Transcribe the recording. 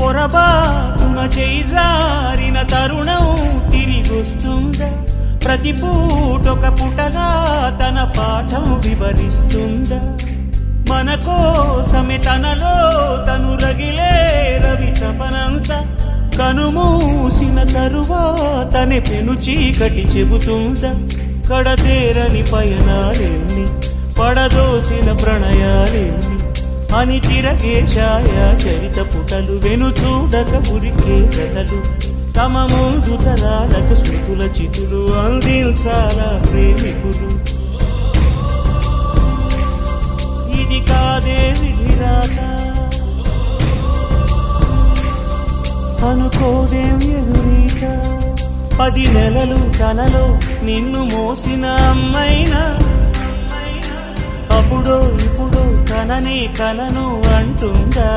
పొరబాటున చేజారిన తరుణం తిరిగొస్తుందా? ప్రతి పూటొక పుటలా తన పాఠం వివరిస్తుందా? మన కోసమే తనలో తను రగిలే రవి తపనంత కనుమూసిన తరువాతనే పెను చీకటి చెబుతుందా? కడతేరని పయనాలెన్ని పడదోసిన ప్రణయాలెన్ని అని తిరగే ఛాయా చరిత పుటలు వెను చూడక ఉరికే కథలు తమ ముందు తరాలకు స్మృతుల చితులు అందించాలా ప్రేమికులు. ఇది కాదే విధిరాత అనుకోదేం ఎదురీత. 10 నెలలు కలలో నిన్ను మోసిన అమ్మైనా అప్పుడో ఇప్పుడో కననే కలను అంటుందా?